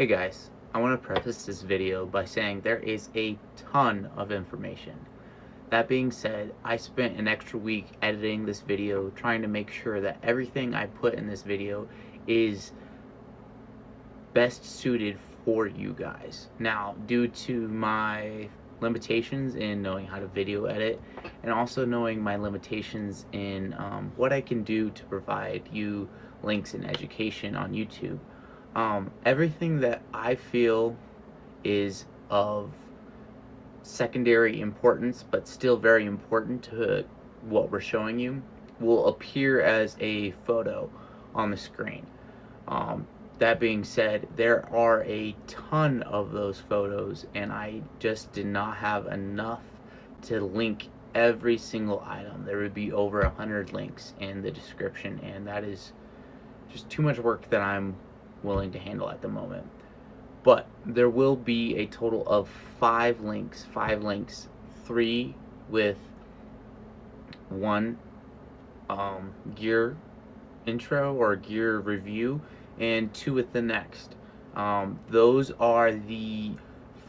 Hey guys, I want to preface this video by saying there is a ton of information. That being said, I spent an extra week editing this video trying to make sure that everything I put in this video is best suited for you guys. Now, due to my limitations in knowing how to video edit and also knowing my limitations in what I can do to provide you links and education on YouTube, everything that I feel is of secondary importance but still very important to what we're showing you will appear as a photo on the screen. That being said, there are a ton of those photos and I just did not have enough to link every single item. There would be over 100 links in the description, and that is just too much work that I'm willing to handle at the moment. But there will be a total of 5 links, 3 with one gear intro or gear review, and 2 with the next. Those are the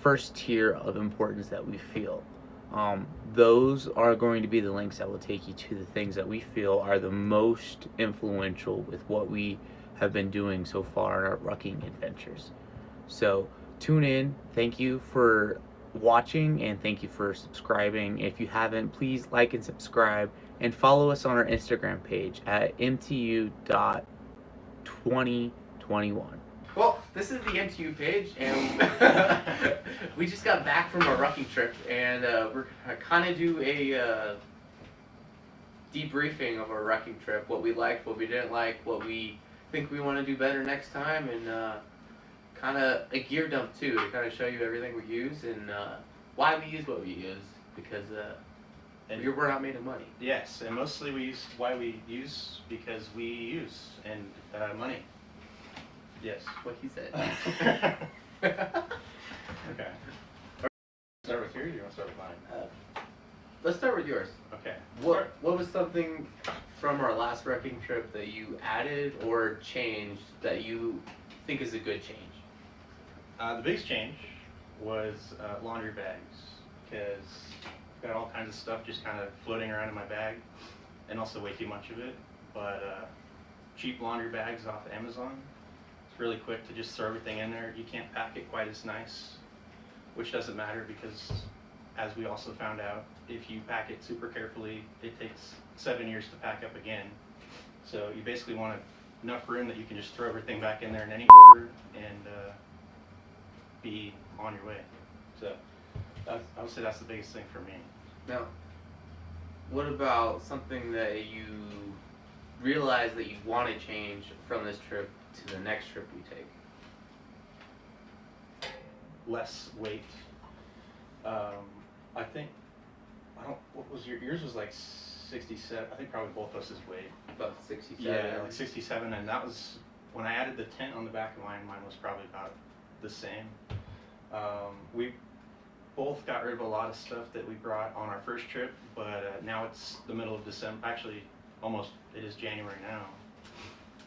first tier of importance that we feel. Those are going to be the links that will take you to the things that we feel are the most influential with what we have been doing so far in our rucking adventures. So tune in. Thank you for watching and thank you for subscribing. If you haven't, please like and subscribe and follow us on our Instagram page at mtu.2021. Well, this is the MTU page, and we just got back from a rucking trip, and we're gonna kind of do a debriefing of our rucking trip, what we liked, what we didn't like, what we think we want to do better next time, and kind of a gear dump too, to kind of show you everything we use and why we use what we use, because we're not made of money. Yes, and mostly because we use and money. Yes. What he said. Okay. Start with yours, or do you want to start with mine? Let's start with yours. Okay. What was something from our last wrecking trip that you added or changed that you think is a good change? The biggest change was laundry bags, because I've got all kinds of stuff just kind of floating around in my bag, and also way too much of it. But cheap laundry bags off Amazon. It's really quick to just throw everything in there. You can't pack it quite as nice, which doesn't matter because, as we also found out, if you pack it super carefully, it takes 7 years to pack up again. So you basically want enough room that you can just throw everything back in there in any order and be on your way. So I would say that's the biggest thing for me. Now, what about something that you realize that you want to change from this trip to the next trip we take? Less weight. I think, what was yours was like 67, I think probably both of us' weight. About 67. Yeah, like 67, and that was, when I added the tent on the back of mine was probably about the same. We both got rid of a lot of stuff that we brought on our first trip, but now it's the middle of December, actually it is January now,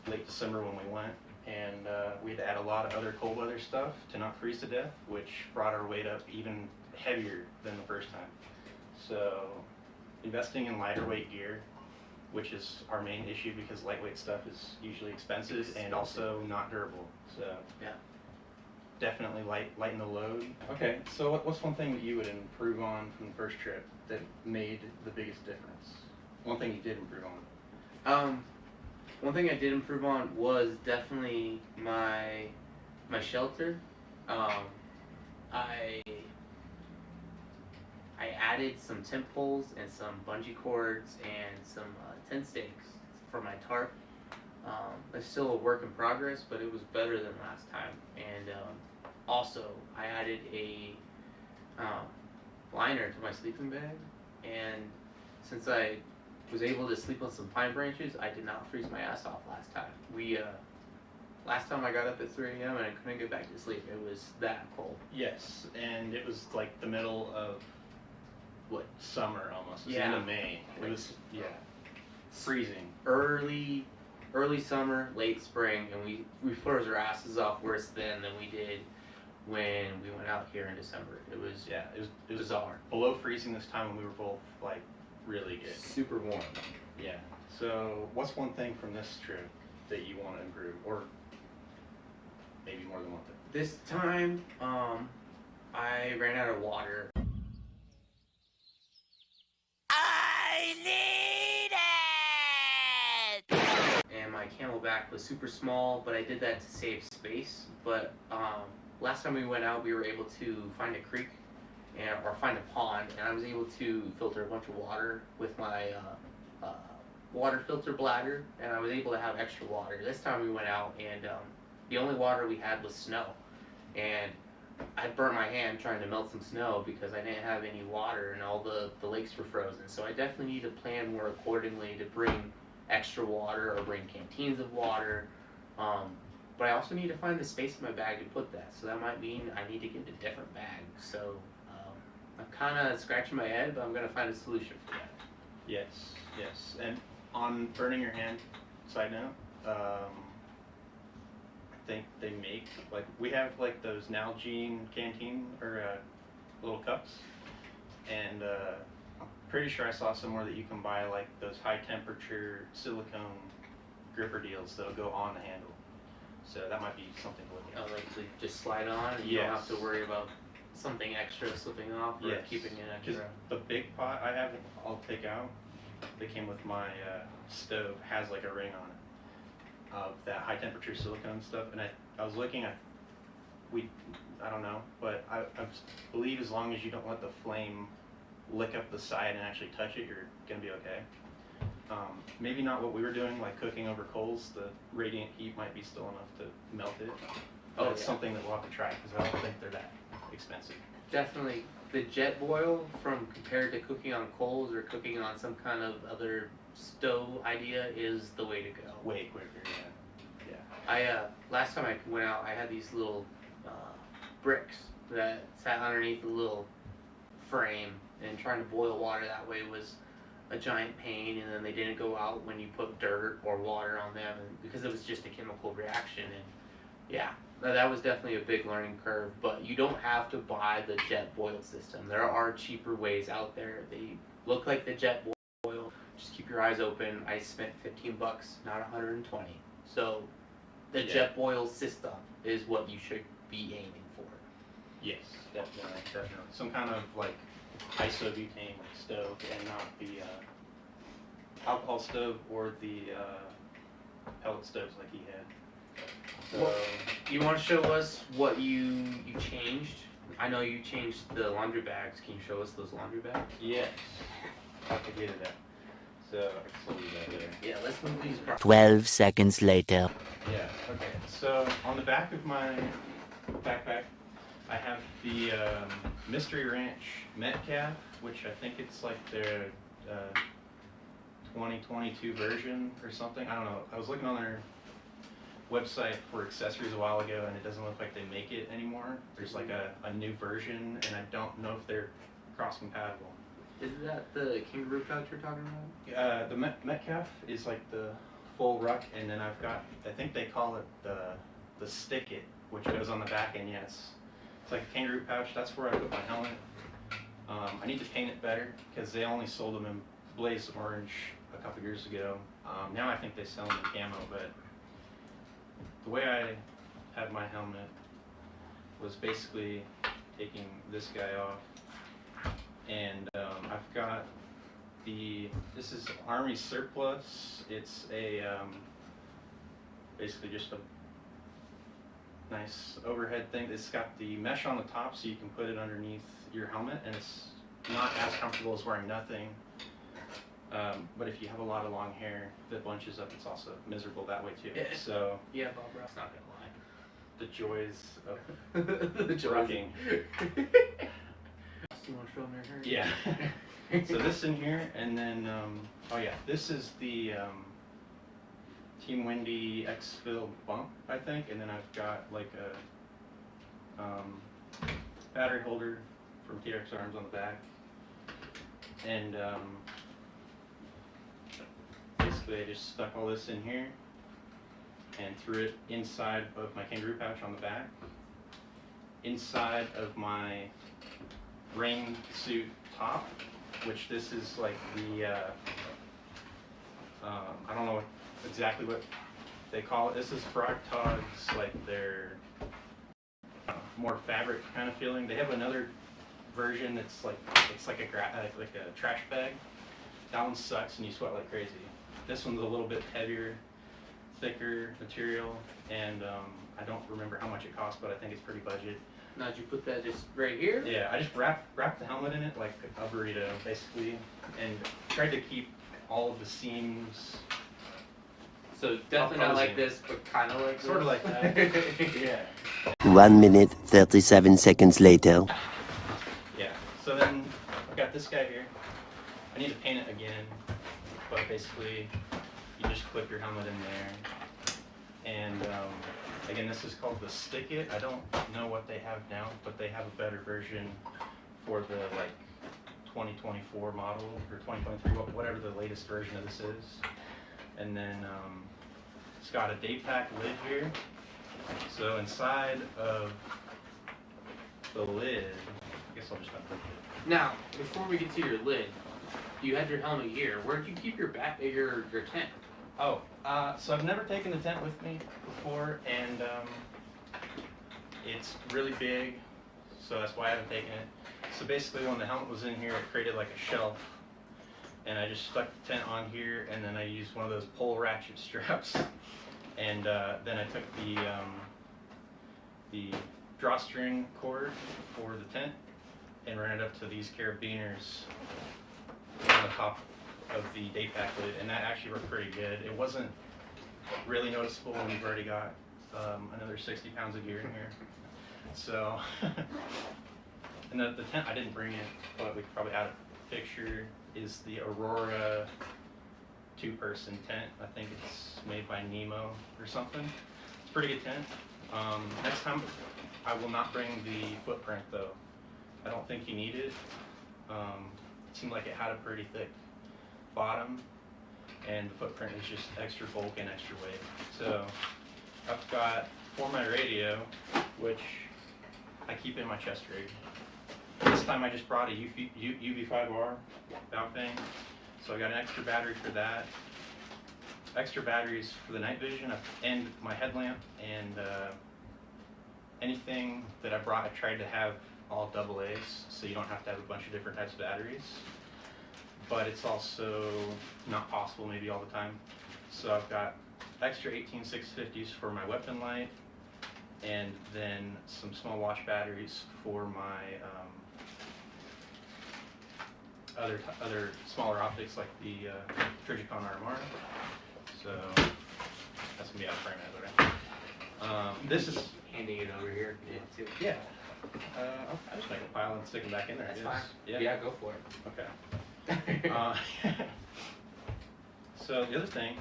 late December when we went, and we had to add a lot of other cold weather stuff to not freeze to death, which brought our weight up even heavier than the first time. So investing in lighter weight gear, which is our main issue because lightweight stuff is usually expensive and also not durable. So yeah, definitely lighten the load. Okay, so what's one thing that you would improve on from the first trip that made the biggest difference? One thing you did improve on. One thing I did improve on was definitely my shelter. I added some tent poles and some bungee cords and some tent stakes for my tarp. It's still a work in progress, but it was better than last time. And also, I added a liner to my sleeping bag, and since I was able to sleep on some pine branches, I did not freeze my ass off last time. Last time I got up at 3 a.m. and I couldn't get back to sleep. It was that cold. Yes, and it was like the middle of summer almost. It was yeah. End of May. It was freezing. Early early summer, late spring, and we froze our asses off worse then than we did when we went out here in December. It was it was bizarre. below freezing this time, and we were both like really good. Super warm. Yeah. So what's one thing from this trip that you want to improve, or maybe more than one thing? This time, I ran out of water. I need it! And my camelback was super small, but I did that to save space. But last time we went out, we were able to find a creek or find a pond, and I was able to filter a bunch of water with my water filter bladder, and I was able to have extra water. This time we went out, and the only water we had was snow, and I burnt my hand trying to melt some snow because I didn't have any water and all the lakes were frozen. So I definitely need to plan more accordingly to bring extra water or bring canteens of water. But I also need to find the space in my bag to put that. So that might mean I need to get a different bag. So I'm kind of scratching my head, but I'm going to find a solution for that. Yes, yes. And on burning your hand, side note, I think they make, like, we have like those Nalgene canteen or little cups, and I'm pretty sure I saw somewhere that you can buy like those high temperature silicone gripper deals that'll go on the handle. So that might be something to look at. Like to just slide on and you don't have to worry about something extra slipping off or keeping it extra. The big pot I have, I'll take out, that came with my stove, has like a ring on it of that high temperature silicone stuff, and I was looking at, I don't know, but I believe as long as you don't let the flame lick up the side and actually touch it, you're gonna be okay. Maybe not what we were doing, like cooking over coals. The radiant heat might be still enough to melt it. But it's something that we'll have to try because I don't think they're that expensive. Definitely. The jet boil from compared to cooking on coals or cooking on some kind of other stove idea is the way to go. Way quicker, yeah. I last time I went out, I had these little bricks that sat underneath a little frame, and trying to boil water that way was a giant pain, and then they didn't go out when you put dirt or water on them, and because it was just a chemical reaction. And yeah, that was definitely a big learning curve. But you don't have to buy the jet boil system. There are cheaper ways out there. They look like the jet boil. Just keep your eyes open. I spent $15, not 120. So the jet boil system is what you should be aiming for. Yes, definitely. Some kind of like isobutane stove, and not the alcohol stove or the pellet stoves like he had. So, well, you want to show us what you changed? I know you changed the laundry bags. Can you show us those laundry bags? Yes. I forget that. So I can leave that there. Yeah, let's move these. 12 seconds later. Yeah. Okay. So on the back of my backpack, I have the Mystery Ranch Metcalf, which I think it's like their 2022 version or something. I don't know. I was looking on their website for accessories a while ago, and it doesn't look like they make it anymore. There's like a new version, and I don't know if they're cross-compatible. Is that the kangaroo pouch you're talking about? The Metcalf is like the full ruck, and then I've got, I think they call it the stick it, which goes on the back, and it's like a kangaroo pouch. That's where I put my helmet. I need to paint it better because they only sold them in blaze orange a couple years ago. Now I think they sell them in camo, but the way I had my helmet was basically taking this guy off, and I've got this is Army surplus. It's a basically just a nice overhead thing. It's got the mesh on the top so you can put it underneath your helmet, and it's not as comfortable as wearing nothing. But if you have a lot of long hair that bunches up, it's also miserable that way too. So yeah, Bob Ross, not gonna lie. The joys of the rucking. You want to show them your hair? Yeah. So this in here, and then oh yeah, this is the Team Wendy X-Fill bump, I think, and then I've got like a battery holder from TRX Arms on the back, and basically I just stuck all this in here, and threw it inside of my kangaroo pouch on the back, inside of my rain suit top, which this is like the, I don't know exactly what they call it. This is Frog Togs, like their more fabric kind of feeling. They have another version that's like, it's like a trash bag. That one sucks and you sweat like crazy. This one's a little bit heavier, thicker material, and I don't remember how much it cost, but I think it's pretty budget. Now, did you put that just right here? Yeah, I just wrapped the helmet in it like a burrito, basically, and tried to keep all of the seams. So definitely not like this, but kind of like this. Sort of like that. Yeah. 1 minute, 37 seconds later. Yeah. So then I've got this guy here. I need to paint it again, but basically you just clip your helmet in there. And again, this is called the Stick It. I don't know what they have now, but they have a better version for the like 2024 model or 2023, whatever the latest version of this is. And then it's got a day pack lid here. So inside of the lid, I guess I'll just unhook it. Now, before we get to your lid, you had your helmet here. Where did you keep your tent? Oh, so I've never taken the tent with me before, and it's really big, so that's why I haven't taken it. So basically when the helmet was in here, it created like a shelf, and I just stuck the tent on here, and then I used one of those pull ratchet straps, and then I took the drawstring cord for the tent and ran it up to these carabiners on the top of the day pack lid, and that actually worked pretty good. It wasn't really noticeable when you've already got another 60 pounds of gear in here. So, and the tent, I didn't bring it, but we could probably add a picture, is the Aurora 2-person tent. I think it's made by Nemo or something. It's a pretty good tent. Next time, I will not bring the footprint though. I don't think you need it. It seemed like it had a pretty thick bottom, and the footprint is just extra bulk and extra weight. So I've got, for my radio, which I keep in my chest rig. This time I just brought a UV5R Baofeng, so I got an extra battery for that. Extra batteries for the night vision and my headlamp, and anything that I brought, I tried to have all AA's, so you don't have to have a bunch of different types of batteries. But it's also not possible maybe all the time. So I've got extra 18650s for my weapon light, and then some small watch batteries for my other smaller optics like the Trijicon RMR. So that's gonna be out of frame as well. This is Handing it over here. Yeah, too. yeah. I'll just make a pile and stick them back in there. That's I guess. fine. Yeah, go for it. Okay. So the other thing,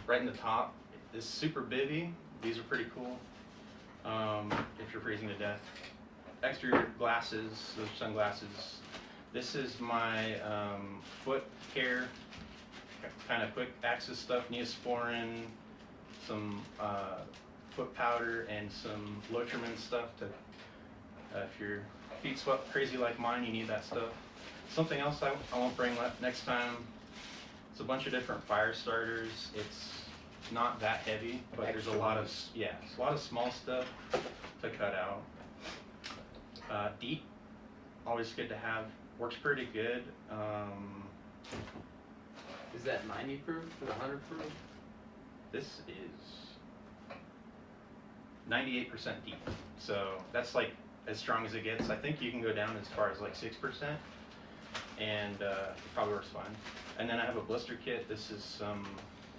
right in the top, is super bivy. These are pretty cool. If you're freezing to death. Extra glasses, those sunglasses. This is my foot care, kind of quick access stuff, Neosporin, some foot powder, and some Lotrimin stuff to, if your feet sweat crazy like mine, you need that stuff. Something else I won't bring next time, it's a bunch of different fire starters. It's not that heavy, but there's a lot of, it's a lot of small stuff to cut out. DEET, always good to have, works pretty good. Is that 90 proof or 100 proof? This is 98% DEET, so that's like as strong as it gets. I think you can go down as far as like 6%, and it probably works fine. And then I have a blister kit. This is some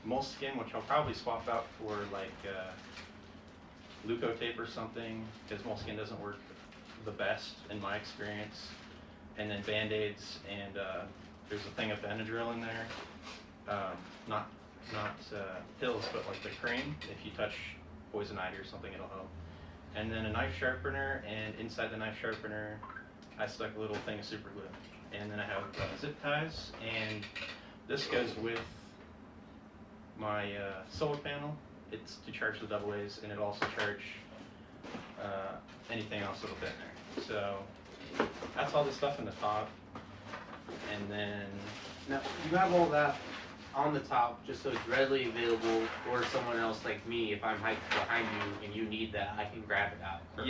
moleskin, which I'll probably swap out for like Leuco tape or something, because moleskin doesn't work the best in my experience. And then Band-Aids, and there's a thing of Benadryl in there. Not pills, but like the cream. If you touch poison ivy or something, it'll help. And then a knife sharpener, and inside the knife sharpener, I stuck a little thing of super glue. And then I have zip ties, and this goes with my solar panel. it's to charge the AA's, and it'll also charge anything else that'll fit in there. So that's all the stuff in the top. And then Now, you have all that on the top just so it's readily available for someone else like me. If I'm hiked behind you and you need that, I can grab it out. Correct?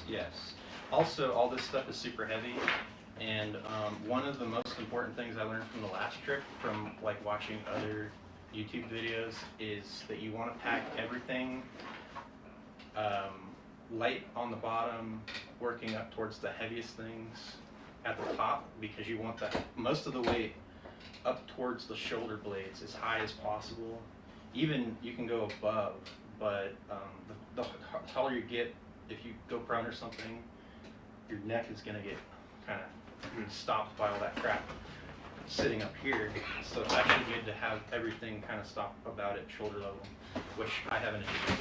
yes. Also, all this stuff is super heavy, and one of the most important things I learned from the last trip, from like watching other YouTube videos, is that you want to pack everything light on the bottom, working up towards the heaviest things at the top, because you want that most of the weight up towards the shoulder blades as high as possible. Even you can go above, but the taller you get, if you go prone or something, your neck is going to get kind of stopped by all that crap sitting up here. So it's actually good to have everything kind of stop about at shoulder level, which I have an issue with.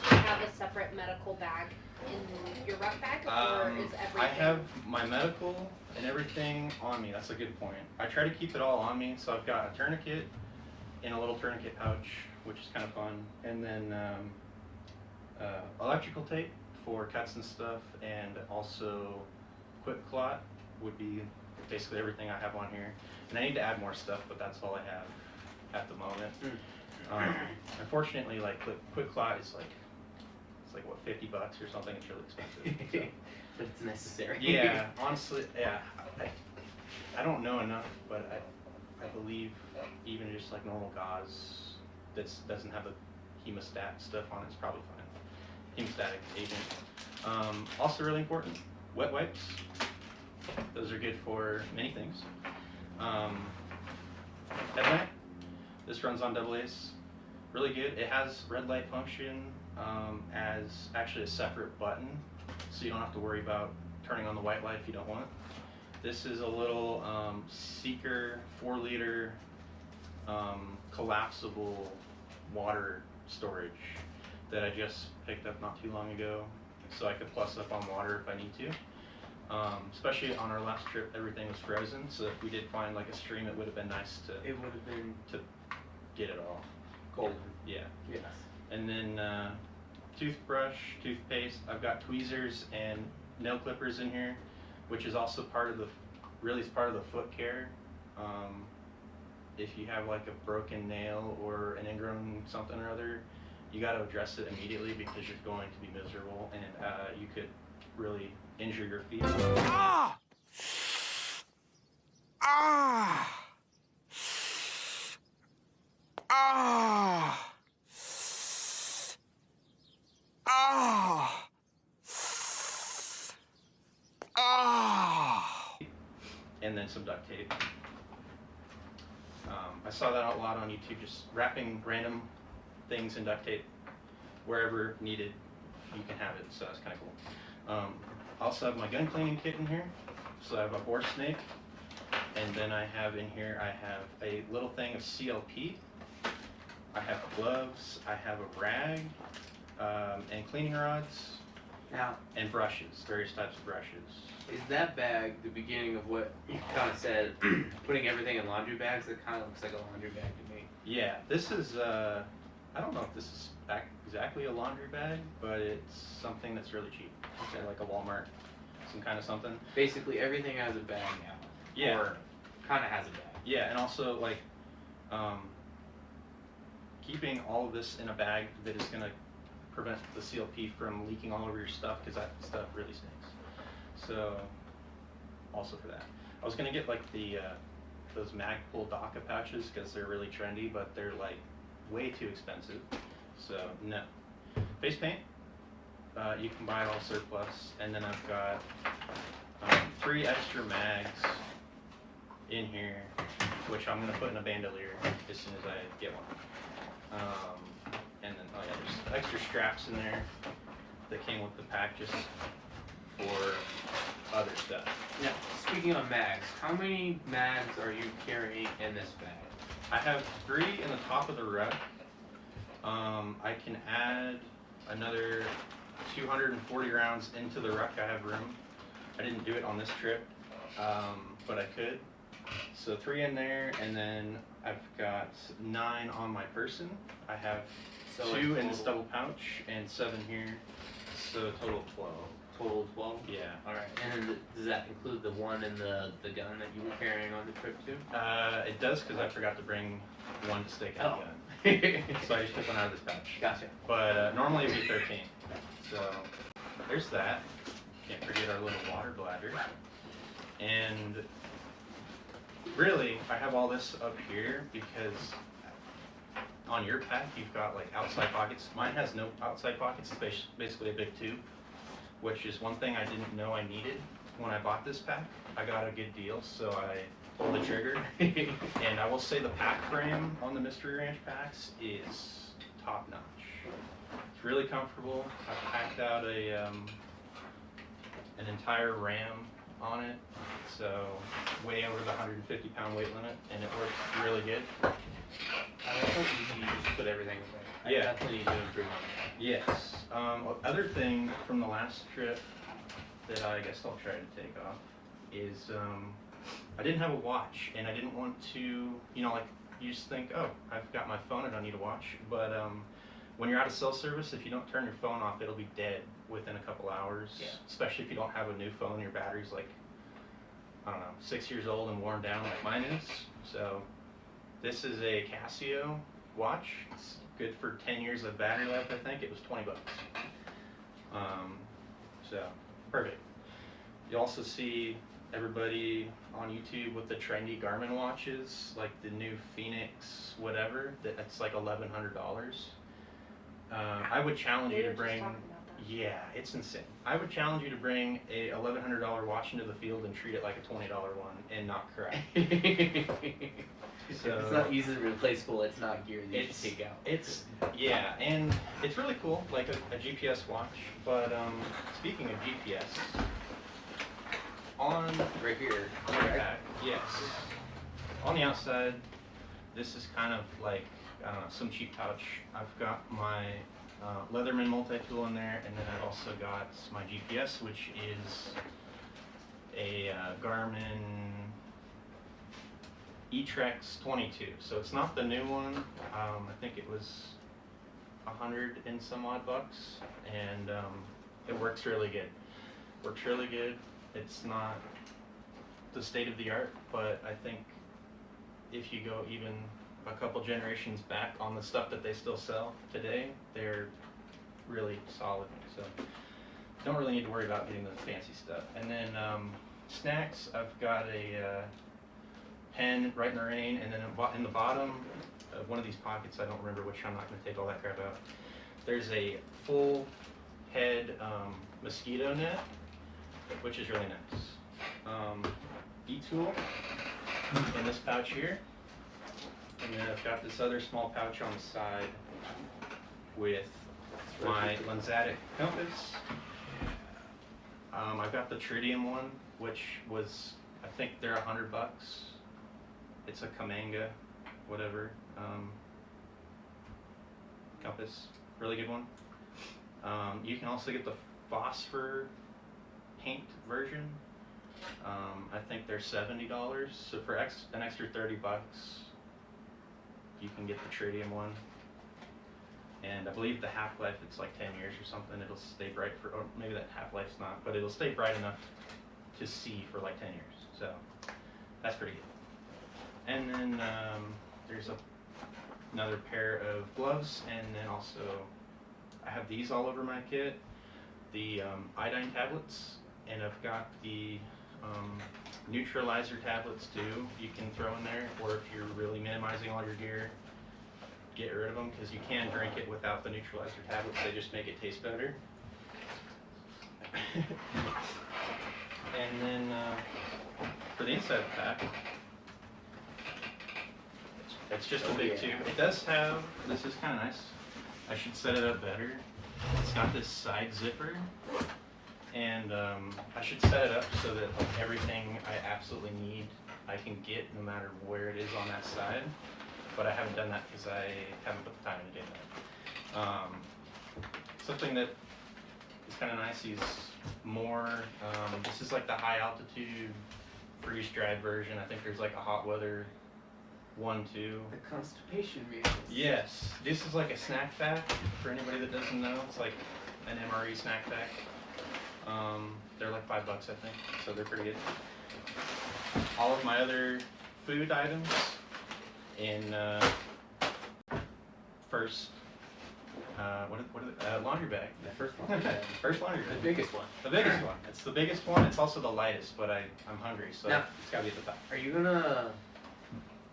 Do you have a separate medical bag in your ruck bag, or is everything? I have my medical and everything on me. That's a good point. I try to keep it all on me, so I've got a tourniquet in a little tourniquet pouch, which is kind of fun, and then electrical tape for cuts and stuff, and also quick clot would be basically everything I have on here. And I need to add more stuff, but that's all I have at the moment. Unfortunately, like quick clot is like, it's like what, $50 or something. It's really expensive. So. But it's necessary. Yeah, honestly, yeah. I don't know enough, but I believe even just like normal gauze that doesn't have the hemostat stuff on it's probably fine. Hemostatic agent. Also really important, wet wipes. Those are good for many things. Headlamp. This runs on AA's. Really good. It has red light function as actually a separate button, so you don't have to worry about turning on the white light if you don't want. This is a little Seeker 4-liter collapsible water storage that I just picked up not too long ago, so I could plus up on water if I need to. Especially on our last trip, everything was frozen, so if we did find like a stream, it would have been nice to. It would have been to get it all. cold. Yeah. Yes. And then toothbrush, toothpaste. I've got tweezers and nail clippers in here, which is also part of the, really is part of the foot care. If you have like a broken nail or an ingrown something or other, you got to address it immediately because you're going to be miserable, and you could really injure your feet. Ah! Ah! Ah! Ah! Ah! And then some duct tape. I saw that a lot on YouTube, just wrapping random things in duct tape wherever needed. You can have it, so that's kind of cool. I also have my gun cleaning kit in here. So I have a bore snake, and then I have in here, I have a little thing of CLP. I have gloves, I have a rag, and cleaning rods, Now, and brushes, various types of brushes. is that bag the beginning of what you kind of said, putting everything in laundry bags? It kind of looks like a laundry bag to me. Yeah, this is, I don't know if this is exactly a laundry bag, but it's something that's really cheap. Okay, like a Walmart, some kind of something. Basically, everything has a bag now. Yeah. Or kind of has a bag. Yeah, and also like keeping all of this in a bag that is going to prevent the CLP from leaking all over your stuff, because that stuff really stinks. So, also for that. I was going to get like the those Magpul DACA pouches because they're really trendy, but they're like way too expensive. So, no. Face paint, you can buy it all surplus, and then I've got 3 extra mags in here, which I'm going to put in a bandolier as soon as I get one. And then, oh yeah, there's extra straps in there that came with the pack just for other stuff. Now, speaking of mags, how many mags are you carrying in this bag? I have 3 in the top of the Ruck. I can add another 240 rounds into the Ruck. I have room. I didn't do it on this trip, but I could. So 3 in there, and then I've got 9 on my person. I have So 2 in total- this double pouch and 7 here. So total of 12. Total 12? Yeah. Alright, and then does that include the one in the gun that you were carrying on the trip too? It does, because I forgot to bring one to stake out the gun. Oh. So I just took one out of this pouch. Gotcha. But normally it'd be 13. So there's that. Can't forget our little water bladder. And really, I have all this up here because on your pack you've got like outside pockets. Mine has no outside pockets. It's basically a big tube, which is one thing I didn't know I needed when I bought this pack. I got a good deal, so I pulled the trigger. And I will say the pack frame on the Mystery Ranch packs is top notch. It's really comfortable. I packed out an entire RAM on it, so way over the 150-pound weight limit, and it works really good. I hope you just put everything away. Yeah. I definitely need to improve on that. Yes. Other thing from the last trip that I guess I'll try to take off is I didn't have a watch, and I didn't want to, like you just think, oh, I've got my phone, I don't need a watch. But when you're out of cell service, if you don't turn your phone off, it'll be dead within a couple hours. Yeah. Especially if you don't have a new phone, your battery's like, I don't know, 6 years old and worn down like mine is. So this is a Casio watch. It's good for 10 years of battery life, I think. It was 20 bucks. So, perfect. You also see everybody on YouTube with the trendy Garmin watches, like the new Phoenix whatever, that's like $1,100. I would challenge We you were to just bring, talking about that. yeah, it's insane. I would challenge you to bring a $1,100 watch into the field and treat it like a $20 one and not cry. So It's not easily replaceable, it's not gear that you it's should take out. yeah, and it's really cool, like a GPS watch. But speaking of GPS, on Right here. the back, yes, on the outside, this is kind of like some cheap pouch. I've got my Leatherman multi-tool in there, and then I've also got my GPS, which is a Garmin eTrex 22. So it's not the new one. I think it was 100 and some odd bucks, and it works really good. Works really good. It's not the state of the art, but I think if you go even a couple generations back on the stuff that they still sell today, they're really solid. So don't really need to worry about getting the fancy stuff. And then snacks, I've got a pen right in the rain, and then in the bottom of one of these pockets, I don't remember which, I'm not going to take all that crap out, there's a full head mosquito net, which is really nice. E-tool in this pouch here, and then I've got this other small pouch on the side with my Lensatic compass. I've got the Tritium one, which was, I think they're $100. It's a Kamanga, whatever, compass, really good one. You can also get the phosphor paint version. I think they're $70, so for an extra $30, you can get the Tritium one. And I believe the half-life, it's like 10 years or something. It'll stay bright for, or maybe that half-life's not, but it'll stay bright enough to see for like 10 years. So that's pretty good. And then there's another pair of gloves, and then also I have these all over my kit. The iodine tablets, and I've got the neutralizer tablets too. You can throw in there, or if you're really minimizing all your gear, get rid of them, because you can drink it without the neutralizer tablets. They just make it taste better. And then for the inside of the pack, it's just a big tube. It does have, this is kind of nice, I should set it up better. It's got this side zipper, and I should set it up so that like, everything I absolutely need I can get no matter where it is on that side. But I haven't done that because I haven't put the time into doing that. Something that is kind of nice is more, this is like the high altitude freeze-dried version. I think there's like a hot weather 1, 2. The constipation meals. Yes, this is like a snack pack for anybody that doesn't know. It's like an MRE snack pack. They're like $5, I think, so they're pretty good. All of my other food items in first. What is it? Laundry bag. The first one. First laundry bag. The biggest one. The biggest one. It's the biggest one. It's also the lightest, but I'm hungry, so Now- it's gotta be at the top. Are you gonna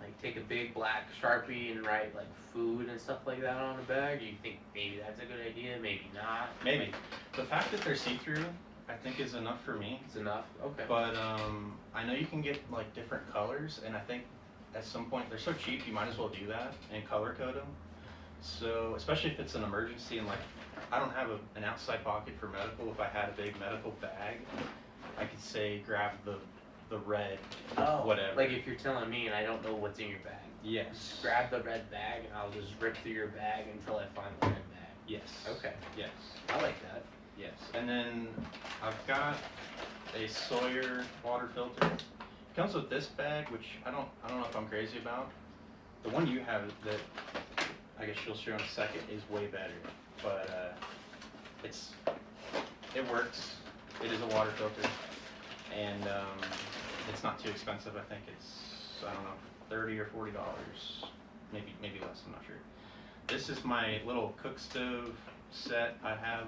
like take a big black Sharpie and write like food and stuff like that on a bag? Do you think maybe that's a good idea? Maybe not. Maybe. The fact that they're see-through, I think, is enough for me. It's enough. Okay. But I know you can get like different colors, and I think at some point they're so cheap, you might as well do that and color code them. So especially if it's an emergency and like I don't have an outside pocket for medical. If I had a big medical bag, I could say grab the red, whatever. Like if you're telling me and I don't know what's in your bag, Yes. just grab the red bag and I'll just rip through your bag until I find the red bag. Yes. Okay. Yes. I like that. Yes. And then I've got a Sawyer water filter. It comes with this bag, which I don't know if I'm crazy about. The one you have that I guess you'll show in a second is way better, but it works. It is a water filter, and it's not too expensive. I think it's I don't know $30 or $40, maybe less. I'm not sure. This is my little cook stove set I have.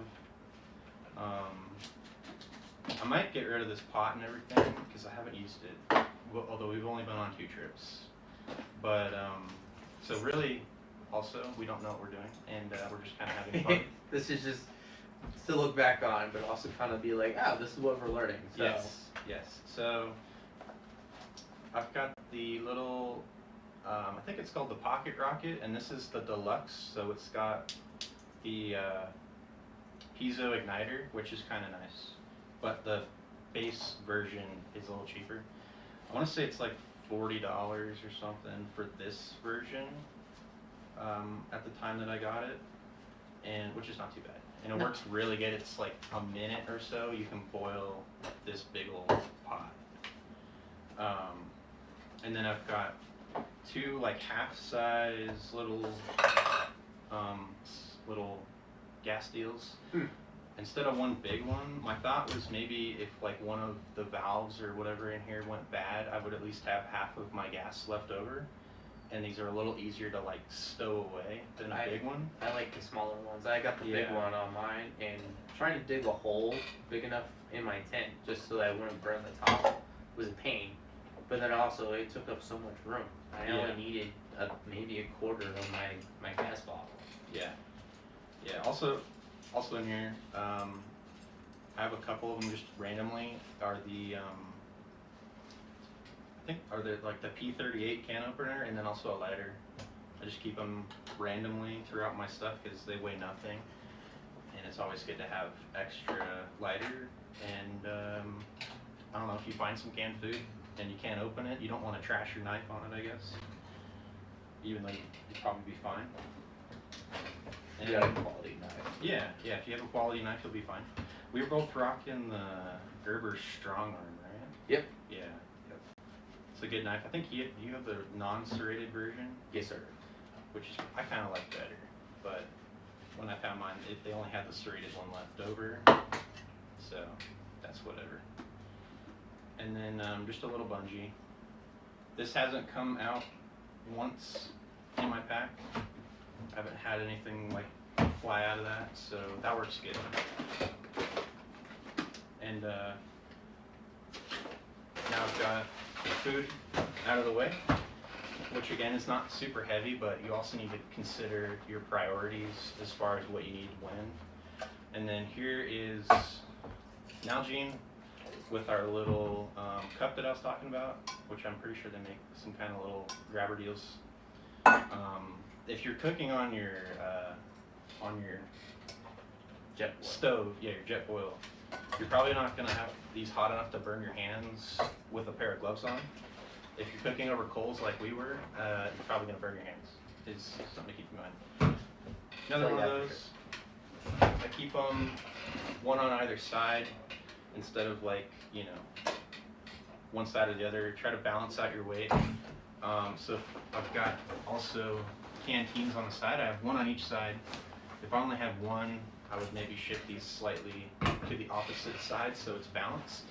I might get rid of this pot and everything because I haven't used it, although we've only been on 2 trips. But so really, also we don't know what we're doing, and we're just kind of having fun. This is just to look back on, but also kind of be like, oh, this is what we're learning. So. Yes. So I've got the little, I think it's called the Pocket Rocket, and this is the deluxe. So it's got the piezo igniter, which is kind of nice, but the base version is a little cheaper. I want to say it's like $40 or something for this version at the time that I got it, and which is not too bad. And it works really good. It's like a minute or so. You can boil this big old pot. And then I've got 2 like half-size little little gas steels. Instead of one big one, my thought was maybe if like one of the valves or whatever in here went bad, I would at least have half of my gas left over. And these are a little easier to like stow away than a big one. I like the smaller ones. I got the big one on mine, and trying to dig a hole big enough in my tent just so that I wouldn't burn the top was a pain. But then also it took up so much room. I only needed maybe a quarter of my gas bottle. Yeah. Also in here, I have a couple of them just randomly. Are the I think are they like the P38 can opener, and then also a lighter. I just keep them randomly throughout my stuff because they weigh nothing, and it's always good to have extra lighter. And I don't know, if you find some canned food and you can't open it, you don't want to trash your knife on it, I guess. Even though you'd probably be fine. And You got a quality knife. Yeah, if you have a quality knife, you'll be fine. We were both rocking the Gerber Strong Arm, right? Yep. Yeah. It's a good knife. I think you have the non-serrated version. Yes, sir. Which I kind of like better. But when I found mine, they only had the serrated one left over. So that's whatever. And then just a little bungee. This hasn't come out once in my pack. I haven't had anything like fly out of that, so that works good. And now I've got food out of the way, which again is not super heavy, but you also need to consider your priorities as far as what you need when. And then here is Nalgene with our little cup that I was talking about, which I'm pretty sure they make some kind of little grabber deals. If you're cooking on your Jet stove, your jet boil, you're probably not going to have these hot enough to burn your hands with a pair of gloves on. If you're cooking over coals like we were, you're probably going to burn your hands. It's something to keep in mind. Another one of those. I keep them one on either side instead of like, one side or the other. Try to balance out your weight. So I've got also canteens on the side. I have one on each side. If I only have one, I would maybe shift these slightly to the opposite side so it's balanced.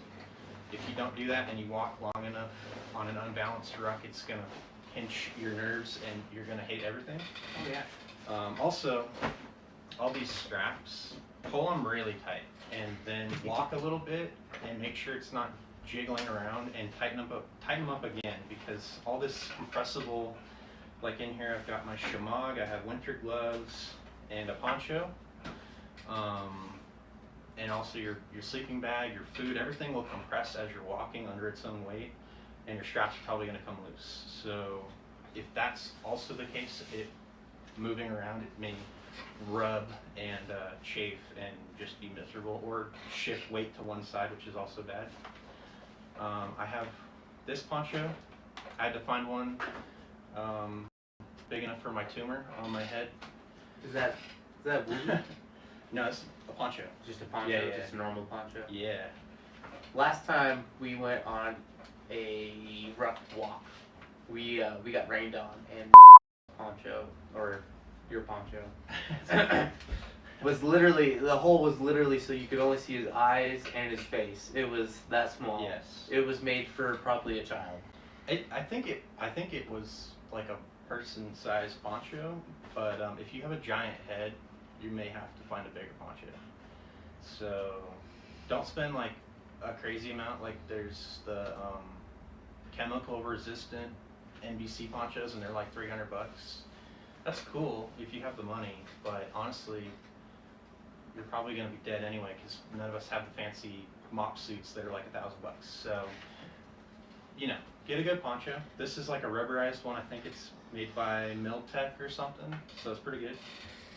If you don't do that and you walk long enough on an unbalanced ruck, it's going to pinch your nerves and you're going to hate everything. Oh yeah. Also, all these straps, pull them really tight and then walk a little bit and make sure it's not jiggling around and tighten them up again, because all this compressible, like in here I've got my shamag, I have winter gloves and a poncho. And also your sleeping bag, your food, everything will compress as you're walking under its own weight, and your straps are probably going to come loose. So if that's also the case, moving around, it may rub and chafe and just be miserable, or shift weight to one side, which is also bad. I have this poncho. I had to find one big enough for my tumor on my head. Is that wool? No, it's a poncho. Just a poncho, Yeah. just a normal poncho. Yeah. Last time we went on a rough walk, we got rained on, and poncho, or your poncho, was literally, the hole was literally so you could only see his eyes and his face. It was that small. Yes. It was made for probably a child. I think it was like a person-sized poncho, but if you have a giant head, you may have to find a bigger poncho. So don't spend like a crazy amount. Like there's the chemical resistant NBC ponchos, and they're like $300. That's cool if you have the money, but honestly, you're probably going to be dead anyway, because none of us have the fancy mop suits that are like $1,000. So, you know, get a good poncho. This is like a rubberized one. I think it's made by Miltech or something, so it's pretty good.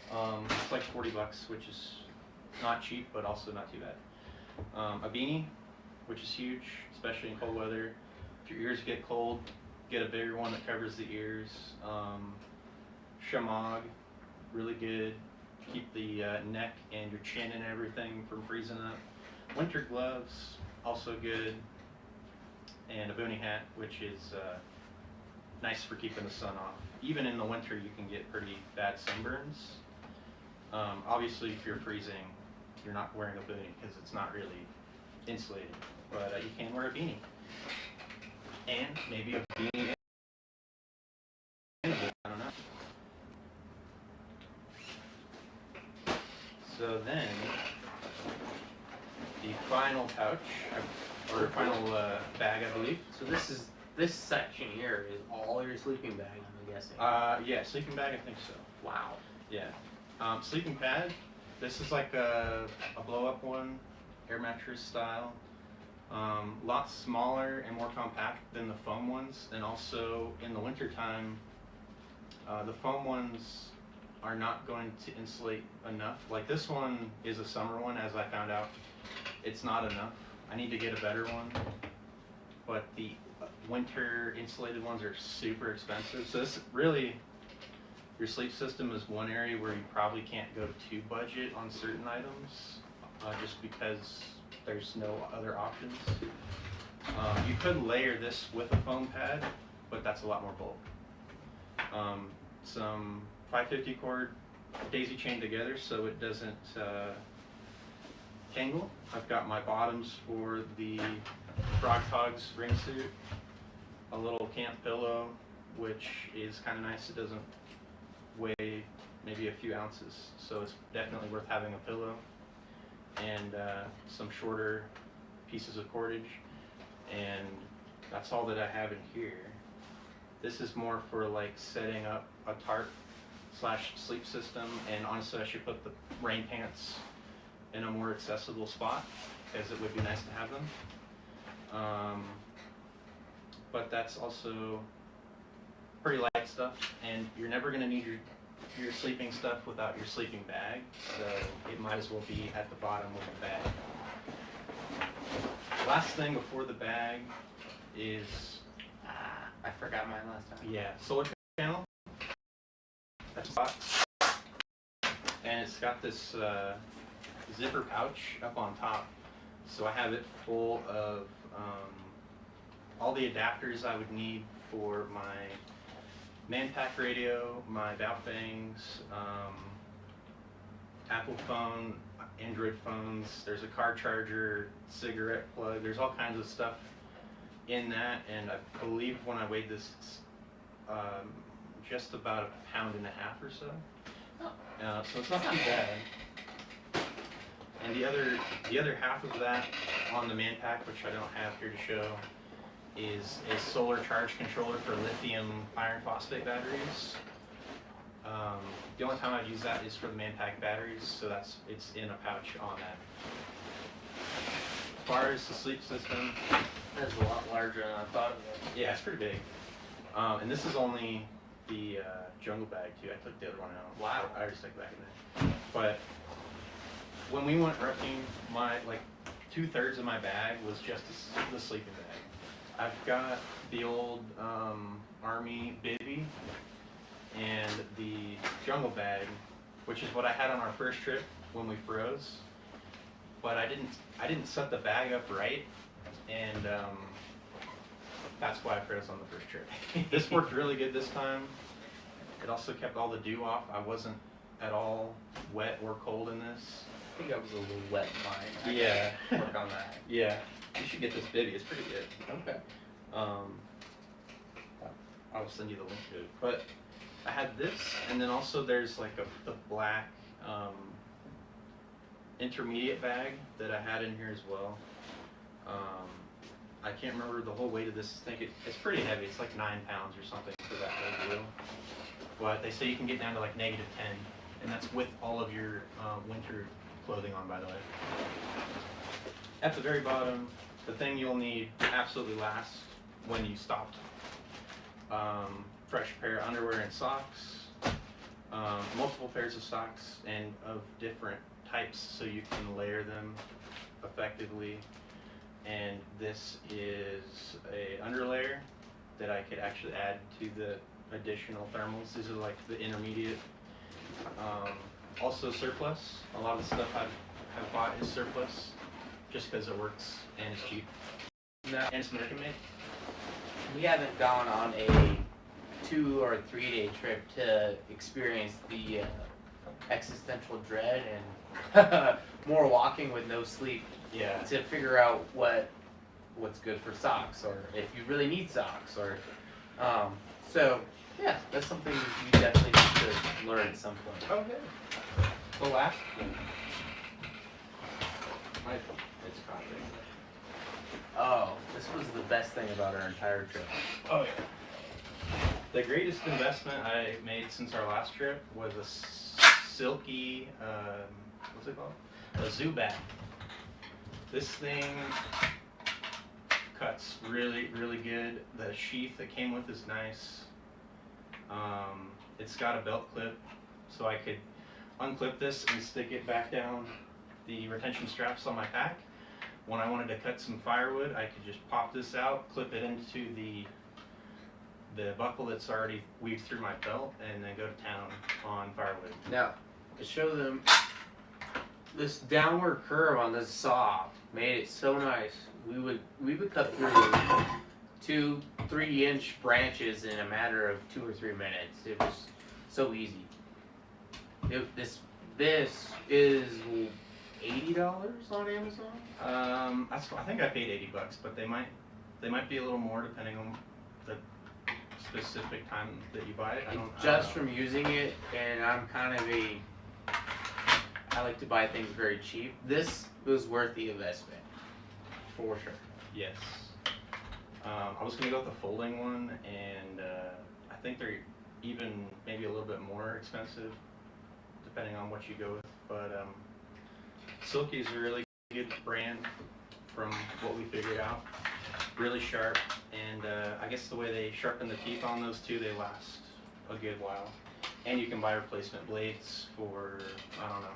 It's like $40, which is not cheap, but also not too bad. A beanie, which is huge, especially in cold weather. If your ears get cold, get a bigger one that covers the ears. Shamag, really good. Keep the neck and your chin and everything from freezing up. Winter gloves, also good. And a boonie hat, which is nice for keeping the sun off. Even in the winter, you can get pretty bad sunburns. Obviously, if you're freezing, you're not wearing a boonie because it's not really insulated. But you can wear a beanie. And maybe a beanie and a boot, I don't know. So then, the final pouch, or final bag, I believe. So this section here is all your sleeping bag, I'm guessing. Yeah, sleeping bag, I think so. Wow. Yeah. Sleeping pad, this is like a blow-up one, air mattress style. Lot smaller and more compact than the foam ones, and also in the winter time, the foam ones are not going to insulate enough. Like this one is a summer one, as I found out. It's not enough. I need to get a better one, but the winter insulated ones are super expensive. So this really, your sleep system is one area where you probably can't go too budget on certain items, just because there's no other options. You could layer this with a foam pad, but that's a lot more bulk. Some 550 cord daisy chain together so it doesn't tangle. I've got my bottoms for the Frog Togs ring suit, a little camp pillow, which is kind of nice. It doesn't weigh maybe a few ounces, so it's definitely worth having a pillow, and some shorter pieces of cordage, and that's all that I have in here. This is more for like setting up a tarp / sleep system, and honestly I should put the rain pants in a more accessible spot, because it would be nice to have them. But that's also pretty light stuff, and you're never going to need your sleeping stuff without your sleeping bag, so it might as well be at the bottom of the bag. Last thing before the bag is I forgot mine last time. solar panel. That's a box, and it's got this zipper pouch up on top, so I have it full of all the adapters I would need for my man-pack radio, my Baofangs, Apple phone, Android phones. There's a car charger, cigarette plug. There's all kinds of stuff in that, and I believe when I weighed this, it's just about 1.5 pounds or so. So it's not too bad. And the other half of that on the man pack, which I don't have here to show, is a solar charge controller for lithium iron phosphate batteries. The only time I use that is for the man pack batteries, so it's in a pouch on that. As far as the sleep system, That's a lot larger than I thought it was. yeah, it's pretty big. And this is only the jungle bag too. I took the other one out. Wow. I already stuck it back in there. But when we went rucking, my 2/3 of my bag was just the sleeping bag. I've got the old army bivvy and the jungle bag, which is what I had on our first trip when we froze. But I didn't set the bag up right, and that's why I froze on the first trip. This worked really good this time. It also kept all the dew off. I wasn't at all wet or cold in this. I think I was a little wet in mine. I Yeah. gotta work on that. Yeah, you should get this bivvy. It's pretty good. Okay. I'll send you the link to it. But I had this, and then also there's like the black intermediate bag that I had in here as well. I can't remember the whole weight of this thing. It's pretty heavy. It's like 9 pounds or something for that whole deal. But they say you can get down to like -10, and that's with all of your winter clothing on, by the way. At the very bottom, the thing you'll need absolutely last when you stopped. Fresh pair of underwear and socks, multiple pairs of socks and of different types so you can layer them effectively. And this is a underlayer that I could actually add to the additional thermals. These are like the intermediate. Also surplus. A lot of the stuff I've bought is surplus just because it works and it's cheap. No, And it's American made. we haven't gone on a 2 or 3 day trip to experience the existential dread and more walking with no sleep Yeah. to figure out what's good for socks, or if you really need socks, or so yeah, that's something you definitely need to learn at some point. Okay. The last thing. It's copy. Oh, this was the best thing about our entire trip. Oh yeah. The greatest investment I made since our last trip was a silky, what's it called? A zoo bag. This thing cuts really, really good. The sheath that came with is nice. It's got a belt clip, so I could unclip this and stick it back down the retention straps on my pack. When I wanted to cut some firewood, I could just pop this out, clip it into the buckle that's already weaved through my belt, and then go to town on firewood. Now, to show them, this downward curve on this saw made it so nice. We would cut through 2-3 inch branches in a matter of 2 or 3 minutes. It was so easy. This is $80 on Amazon. I think I paid $80, but they might be a little more depending on the specific time that you buy it. I don't know. From using it, and I'm kind of I like to buy things very cheap. This was worth the investment, for sure. Yes. I was gonna go with the folding one, and I think they're even maybe a little bit more expensive, depending on what you go with. But Silky is a really good brand from what we figured out. Really sharp, and I guess the way they sharpen the teeth on those two, they last a good while. And you can buy replacement blades for, I don't know,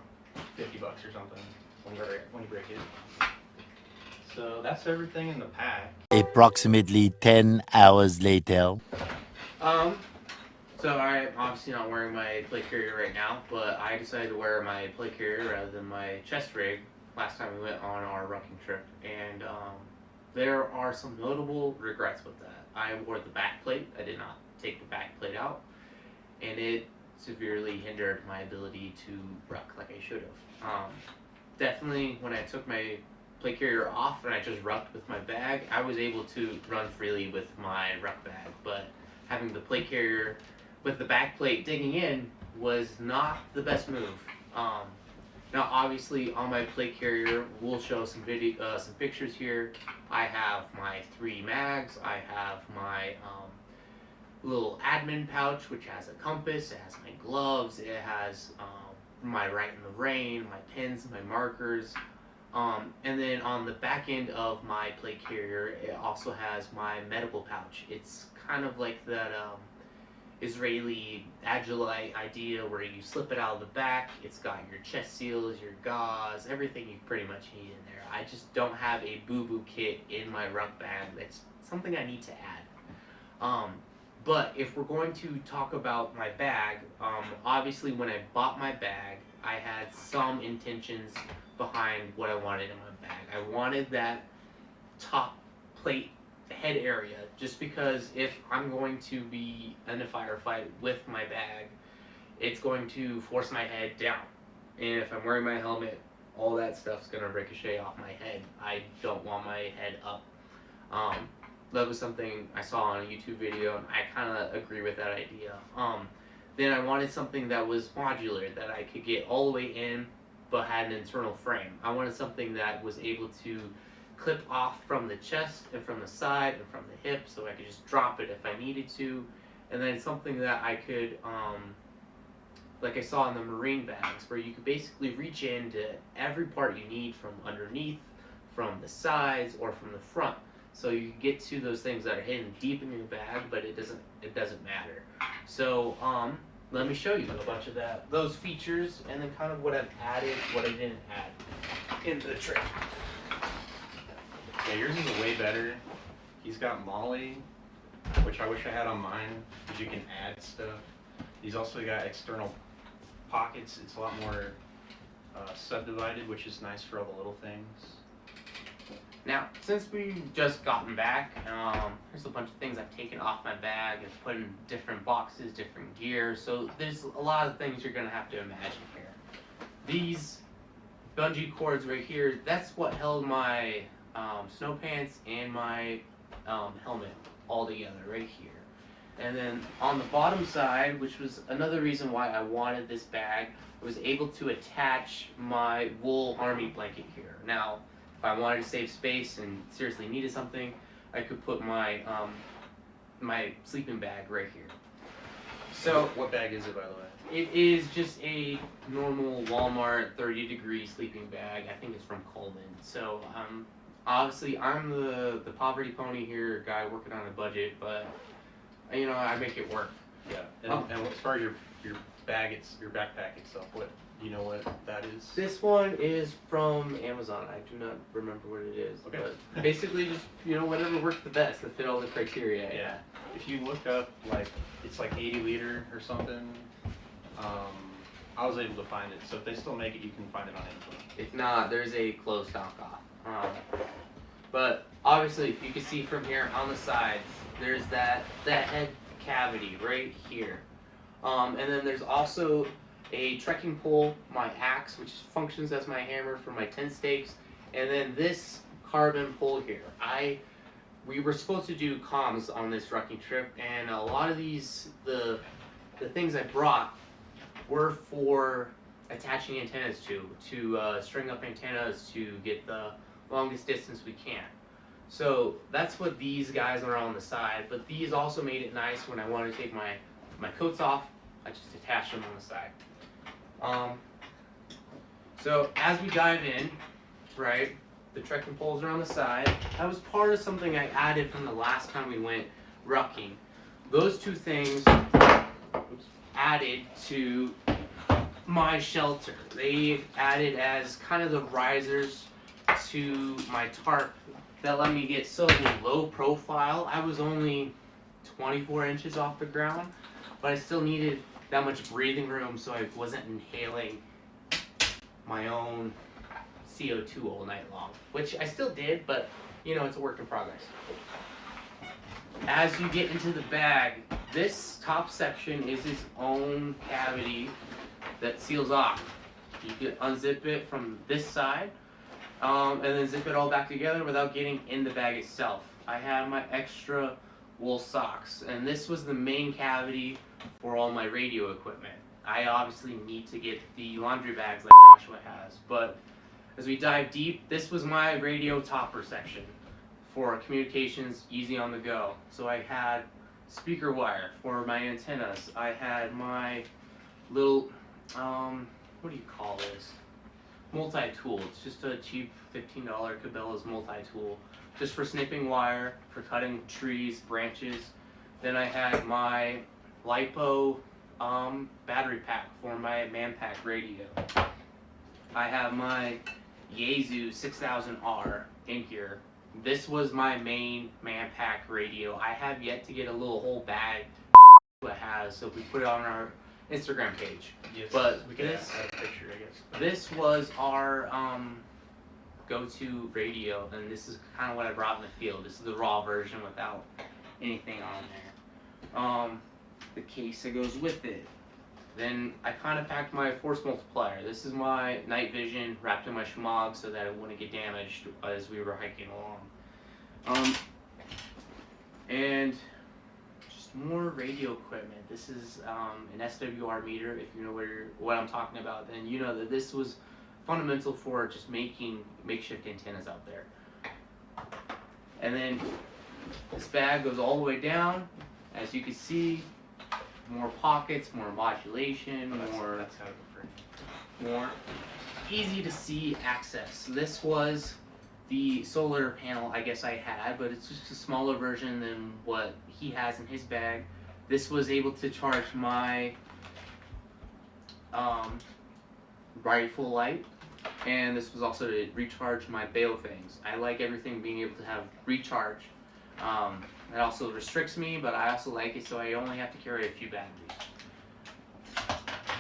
$50 or something when you break it. So that's everything in the pack. Approximately 10 hours later. So I'm obviously not wearing my plate carrier right now, but I decided to wear my plate carrier rather than my chest rig last time we went on our rucking trip, and there are some notable regrets with that. I wore the back plate. I did not take the back plate out, and it severely hindered my ability to ruck like I should have. Definitely, when I took my plate carrier off and I just rucked with my bag, I was able to run freely with my ruck bag. But having the plate carrier with the back plate digging in was not the best move. Now, obviously, on my plate carrier, we'll show some some pictures here. I have my 3 mags. I have my little admin pouch, which has a compass. It has my gloves. It has my Right in the Rain, my pens, my markers. And then on the back end of my plate carrier, it also has my medical pouch. It's kind of like that Israeli Agilite idea where you slip it out of the back. It's got your chest seals, your gauze, everything you pretty much need in there. I just don't have a boo-boo kit in my ruck bag. That's something I need to add. But if we're going to talk about my bag, obviously when I bought my bag, I had some intentions behind what I wanted in my bag. I wanted that top plate head area, just because if I'm going to be in a firefight with my bag, it's going to force my head down. And if I'm wearing my helmet, all that stuff's going to ricochet off my head. I don't want my head up. That was something I saw on a YouTube video, and I kind of agree with that idea. Then I wanted something that was modular, that I could get all the way in, but had an internal frame. I wanted something that was able to clip off from the chest and from the side and from the hip, so I could just drop it if I needed to. And then something that I could, like I saw in the Marine bags, where you could basically reach into every part you need from underneath, from the sides, or from the front. So you get to those things that are hidden deep in your bag, but it doesn't matter. So let me show you a bunch of those features, and then kind of what I've added, what I didn't add into the trip. Yeah, yours is way better. He's got Molly, which I wish I had on mine, because you can add stuff. He's also got external pockets. It's a lot more subdivided, which is nice for all the little things. Now, since we've just gotten back, there's a bunch of things I've taken off my bag and put in different boxes, different gear. So there's a lot of things you're going to have to imagine here. These bungee cords right here, that's what held my snow pants and my helmet all together right here. And then on the bottom side, which was another reason why I wanted this bag, I was able to attach my wool army blanket here. Now, if I wanted to save space and seriously needed something, I could put my my sleeping bag right here. So what bag is it, by the way? it is just a normal Walmart 30-degree sleeping bag. I think it's from Coleman. So obviously I'm the poverty pony here, guy working on a budget, but you know, I make it work. Yeah. And as far as your bag, your backpack itself, what do you know what that is? This one is from Amazon. I do not remember what it is. Okay. But basically just, you know, whatever worked the best that fit all the criteria. Yeah. If you look up, like, it's like 80 liter or something, I was able to find it. So if they still make it, you can find it on Amazon. If not, there's a closed knockoff. But obviously, you can see from here on the sides, there's that head cavity right here. And then there's also a trekking pole, my axe, which functions as my hammer for my tent stakes, and then this carbon pole here. We were supposed to do comms on this rucking trip, and a lot of these, the things I brought were for attaching antennas to string up antennas to get the longest distance we can. So that's what these guys are on the side, but these also made it nice when I wanted to take my coats off. I just attached them on the side. So as we dive in, right, the trekking poles are on the side. That was part of something I added from the last time we went rucking. Those two things added to my shelter. They added as kind of the risers to my tarp that let me get so low profile. I was only 24 inches off the ground, but I still needed that much breathing room so I wasn't inhaling my own CO2 all night long, which I still did, but you know, it's a work in progress. As you get into the bag, this top section is its own cavity that seals off. You can unzip it from this side, and then zip it all back together without getting in the bag itself. I have my extra wool socks, and this was the main cavity for all my radio equipment. I obviously need to get the laundry bags like Joshua has, but as we dive deep, this was my radio topper section for communications, easy on the go. So I had speaker wire for my antennas. I had my little, what do you call this? Multi-tool. It's just a cheap $15 Cabela's multi-tool, just for snipping wire, for cutting trees, branches. Then I had my LiPo battery pack for my Manpack radio. I have my Yaesu 6000R in here. This was my main Manpack radio. I have yet to get a little whole bag that has, so we put it on our Instagram page. Yes, But we can this, add a picture, I guess. this was our go-to radio, and this is kind of what I brought in the field. This is the raw version without anything on there. The case that goes with it. Then I kind of packed my force multiplier. This is my night vision wrapped in my shemagh so that it wouldn't get damaged as we were hiking along. And just more radio equipment. This is an SWR meter. If you know what I'm talking about, then you know that this was fundamental for just making makeshift antennas out there. And then this bag goes all the way down. As you can see, more pockets, more modulation, That's how more easy to see access. This was the solar panel I guess I had, but it's just a smaller version than what he has in his bag. This was able to charge my rifle light, and this was also to recharge my Baofangs. I like everything being able to have recharge. It also restricts me, but I also like it so I only have to carry a few batteries.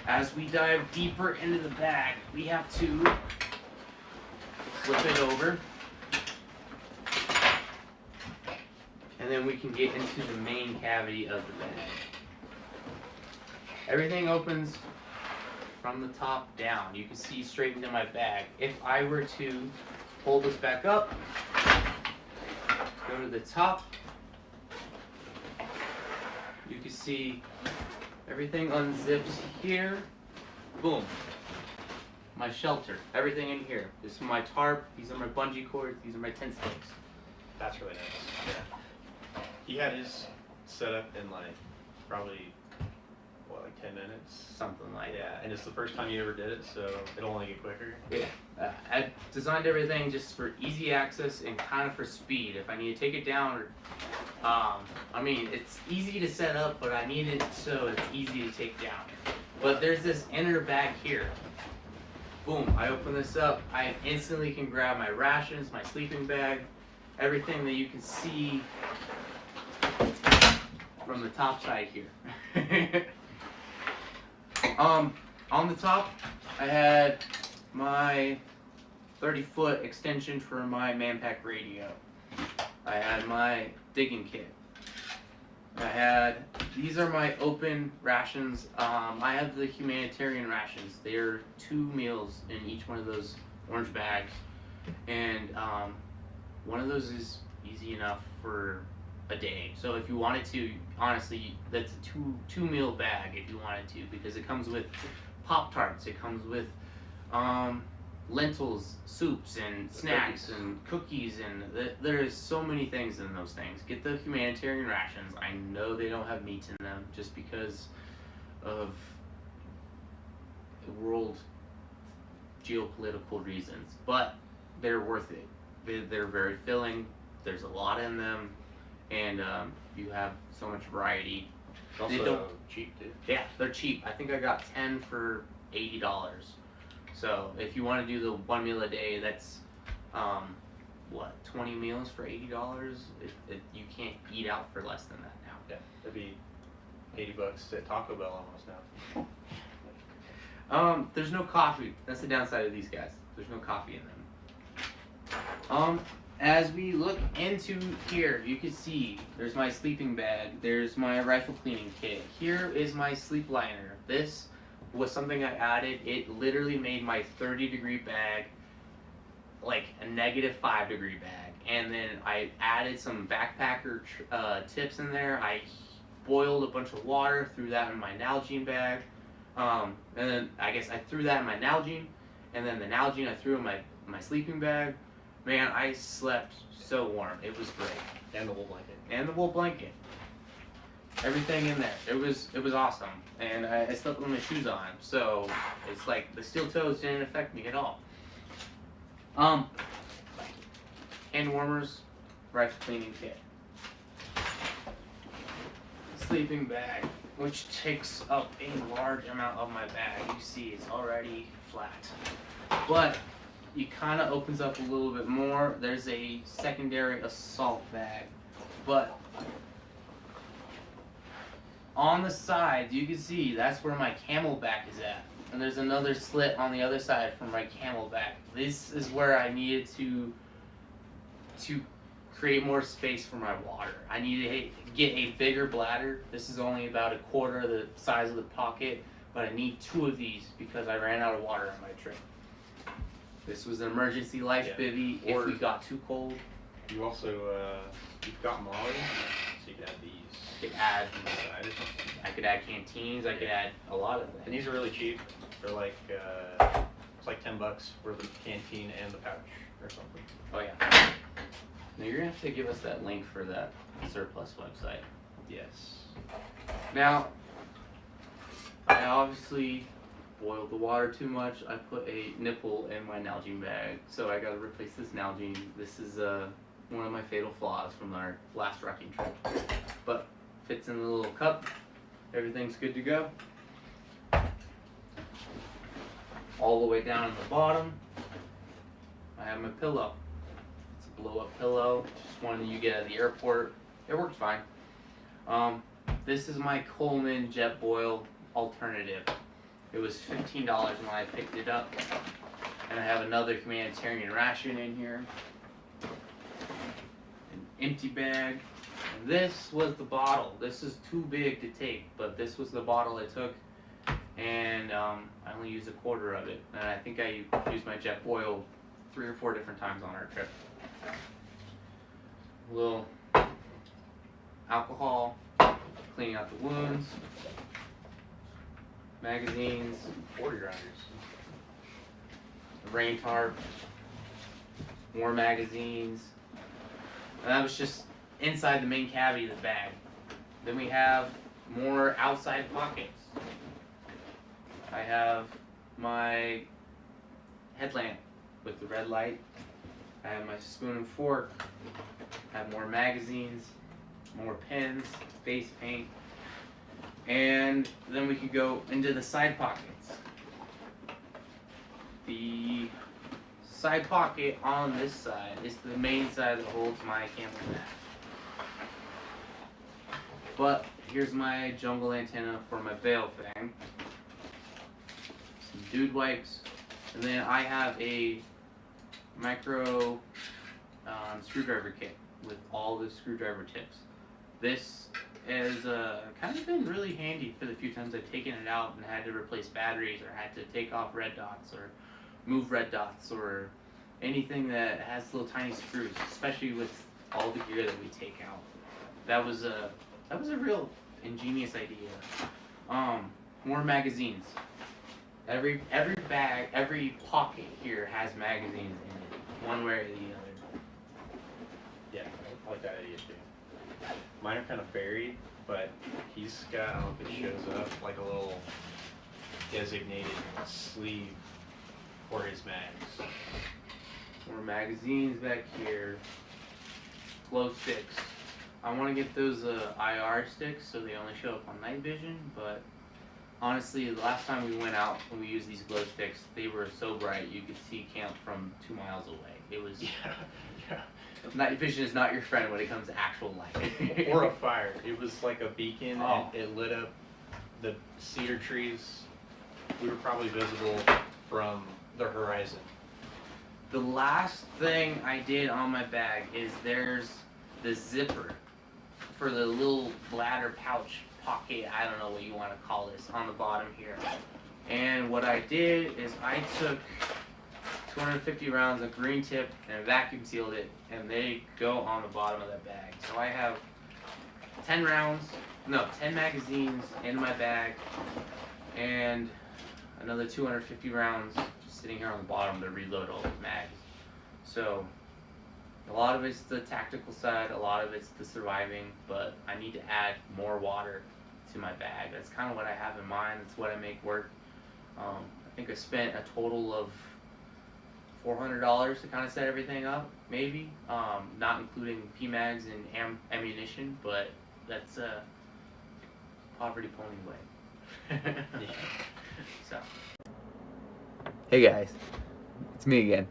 As we dive deeper into the bag, we have to flip it over, and then we can get into the main cavity of the bag. Everything opens from the top down. You can see straight into my bag. If I were to hold this back up, go to the top, you can see everything unzips here. Boom. My shelter. Everything in here. This is my tarp. These are my bungee cords. These are my tent stakes. That's really nice. Yeah. He had his set up in like probably like 10 minutes. Something like Yeah, that. and it's the first time you ever did it, so it'll only get quicker. Yeah. I designed everything just for easy access and kind of for speed. If I need to take it down, or I mean, it's easy to set up, but I need it so it's easy to take down. But there's this inner bag here. Boom, I open this up, I instantly can grab my rations, my sleeping bag, everything that you can see from the top side here. On the top, I had my 30-foot extension for my Manpack radio. I had my digging kit. These are my open rations. I have the humanitarian rations. They're 2 meals in each one of those orange bags. And one of those is easy enough for a day. So if you wanted to, honestly, that's a two meal bag if you wanted to, because it comes with Pop-Tarts, it comes with lentils, soups, and snacks, and cookies, and there is so many things in those things. Get the humanitarian rations. I know they don't have meat in them just because of world geopolitical reasons, but they're worth it. They're very filling. There's a lot in them, and you have so much variety. It's also They don't- cheap, dude. Yeah, they're cheap. I think I got 10 for $80. So if you want to do the 1 meal a day, that's 20 meals for $80. You can't eat out for less than that now. Yeah, that'd be $80 at Taco Bell almost now. There's no coffee. That's the downside of these guys. There's no coffee in them. as we look into here, you can see there's my sleeping bag, there's my rifle cleaning kit. Here is my sleep liner. This was something I added. It literally made my 30-degree bag like a -5-degree bag. And then I added some backpacker tips in there. I boiled a bunch of water, threw that in my Nalgene bag. And then I guess I threw that in my Nalgene, and then the Nalgene I threw in my sleeping bag. Man, I slept so warm. It was great. And the wool blanket. And the wool blanket. Everything in there. It was awesome. And I slept with my shoes on. So it's like the steel toes didn't affect me at all. Hand warmers, rifle cleaning kit. Sleeping bag, which takes up a large amount of my bag. You see it's already flat. But it kind of opens up a little bit more. There's a secondary assault bag, but on the side you can see that's where my camelback is at, and there's another slit on the other side for my camelback. This is where I needed to create more space for my water. I needed to get a bigger bladder. This is only about 1/4 the size of the pocket, but I need 2 of these because I ran out of water on my trip. This was an emergency life bivvy if we got too cold. You also, you've got Molly, so you can add these. I could add, Side or something. I could add canteens, I could add a lot of And things. these are really cheap. They're like, it's like $10 for the canteen and the pouch or something. Oh yeah. Now you're gonna have to give us that link for that surplus website. Yes. Now, I obviously boiled the water too much. I put a nipple in my Nalgene bag, so I gotta replace this Nalgene. This is one of my fatal flaws from our last rucking trip. But fits in the little cup. Everything's good to go. All the way down at the bottom, I have my pillow. It's a blow-up pillow, just one you get at the airport. It works fine. This is my Coleman Jetboil alternative. It was $15 when I picked it up. And I have another humanitarian ration in here. An empty bag. And this was the bottle. This is too big to take, but this was the bottle I took. And I only used 1/4 of it. And I think I used my Jetboil 3 or 4 different times on our trip. A little alcohol, cleaning out the wounds. Magazines, 40 rounders. a rain tarp, more magazines. And that was just inside the main cavity of the bag. Then we have more outside pockets. I have my headlamp with the red light. I have my spoon and fork. I have more magazines, more pens, face paint. And then we could go into the side pockets. The side pocket on this side is the main side that holds my camelback. But here's my jungle antenna for my bail thing. Some dude wipes. And then I have a micro screwdriver kit with all the screwdriver tips. This has kind of been really handy for the few times I've taken it out and had to replace batteries or had to take off red dots or move red dots or anything that has little tiny screws, especially with all the gear that we take out. That was a real ingenious idea. More magazines. Every bag, every pocket here has magazines in it, one way or the other. Yeah, I like that idea too. Mine are kind of buried, but he's got, I don't know if it shows up, like a little designated sleeve for his mags. More magazines back here. Glow sticks. I want to get those IR sticks so they only show up on night vision, but honestly, the last time we went out and we used these glow sticks, they were so bright you could see camp from 2 miles away. It was... Yeah. Night vision is not your friend when it comes to actual light. Or a fire. It was like a beacon, Oh. and it lit up the cedar trees. We were probably visible from the horizon. the last thing I did on my bag is there's the zipper for the little bladder pouch pocket, I don't know what you want to call this, on the bottom here. And what I did is I took 250 rounds of green tip and I vacuum sealed it, and they go on the bottom of that bag. So I have 10 magazines in my bag, and another 250 rounds just sitting here on the bottom to reload all those mags. So a lot of it's the tactical side, a lot of it's the surviving, but I need to add more water to my bag. That's kind of what I have in mind. That's what I make work. I think I spent a total of $400 to kind of set everything up, maybe, not including PMags and ammunition, but that's a poverty pony way. So, hey guys, it's me again.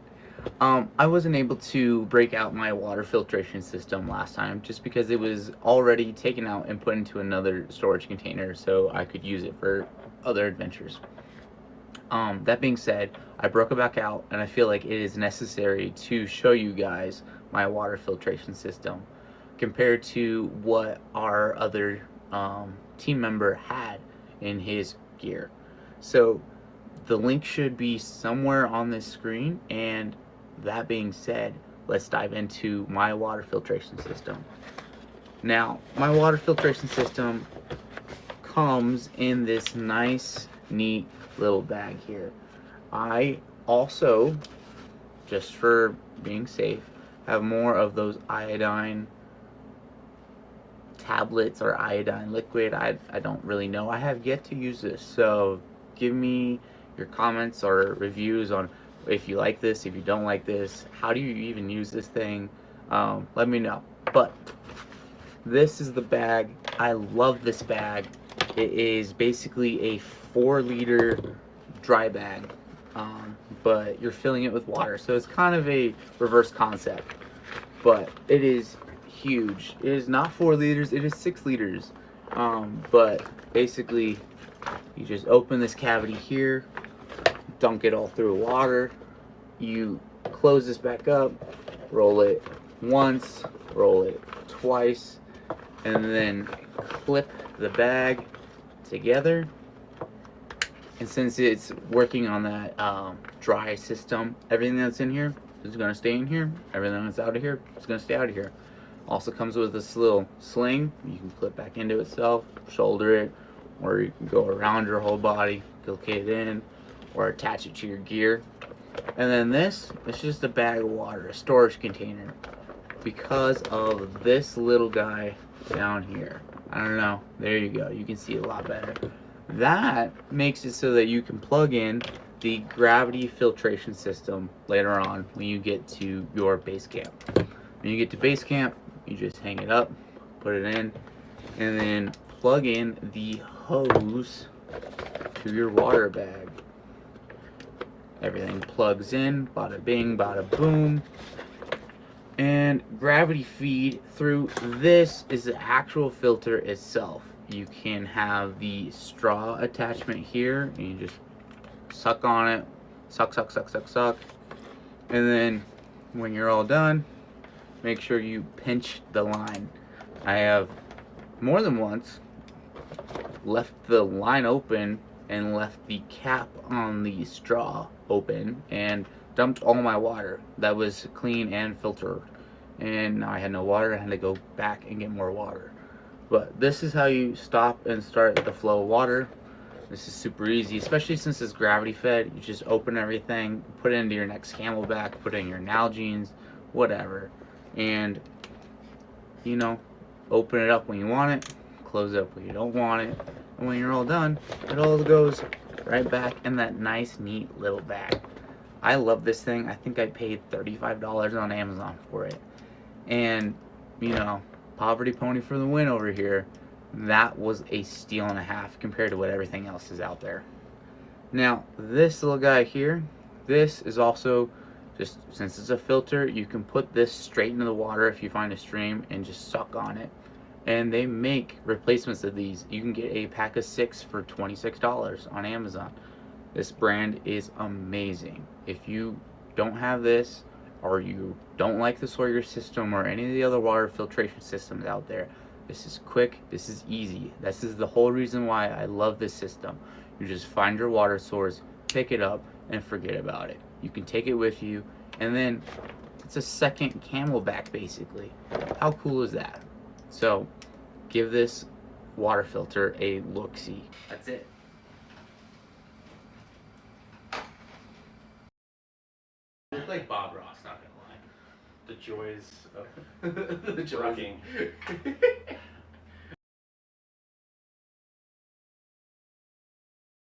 I wasn't able to break out my water filtration system last time just because it was already taken out and put into another storage container so I could use it for other adventures. That being said, I broke it back out, and I feel like it is necessary to show you guys my water filtration system compared to what our other team member had in his gear. So the link should be somewhere on this screen, and that being said, let's dive into my water filtration system. Now, my water filtration system comes in this nice, neat little bag here. I also, just for being safe, have more of those iodine tablets or iodine liquid. I don't really know. I have yet to use this, so give me your comments or reviews on if you like this, if you don't like this, how do you even use this thing. Let me know. But this is the bag. I love this bag. It is basically a 4-liter dry bag, but you're filling it with water, so it's kind of a reverse concept, but it is huge. It is not 4 liters, it is 6 liters, but basically you just open this cavity here, dunk it all through water, you close this back up, roll it once, roll it twice, and then clip the bag together. And since it's working on that dry system, everything that's in here is going to stay in here. Everything that's out of here is going to stay out of here. Also comes with this little sling. You can clip back into itself, shoulder it, or you can go around your whole body, click it in, or attach it to your gear. And then this is just a bag of water, a storage container, because of this little guy down here. I don't know. There you go. You can see it a lot better. That makes it so that you can plug in the gravity filtration system later on when you get to your base camp. When you get to base camp, you just hang it up, put it in, and then plug in the hose to your water bag. Everything plugs in, bada bing, bada boom. And gravity feed through this is the actual filter itself. You can have the straw attachment here, and you just suck on it, suck, suck, suck, suck, suck. And then when you're all done, make sure you pinch the line. I have more than once left the line open and left the cap on the straw open and dumped all my water that was clean and filtered. And now I had no water. I had to go back and get more water. But this is how you stop and start the flow of water. This is super easy, especially since it's gravity fed. You just open everything, put it into your next Camelback, put it in your Nalgene's, whatever. And, you know, open it up when you want it, close it up when you don't want it. And when you're all done, it all goes right back in that nice, neat little bag. I love this thing. I think I paid $35 on Amazon for it. And, you know, poverty pony for the win over here. That was a steal and a half compared to what everything else is out there. Now, this little guy here, this is also just, since it's a filter, you can put this straight into the water if you find a stream and just suck on it. And they make replacements of these. You can get a pack of 6 for $26 on Amazon. This brand is amazing. If you don't have this, or you don't like the Sawyer system or any of the other water filtration systems out there, this is quick, this is easy. This is the whole reason why I love this system. You just find your water source, pick it up, and forget about it. You can take it with you, and then it's a second Camelback basically. How cool is that? So give this water filter a look-see. That's it. I look like Bob Ross, not gonna lie. The joys of The joys. trucking.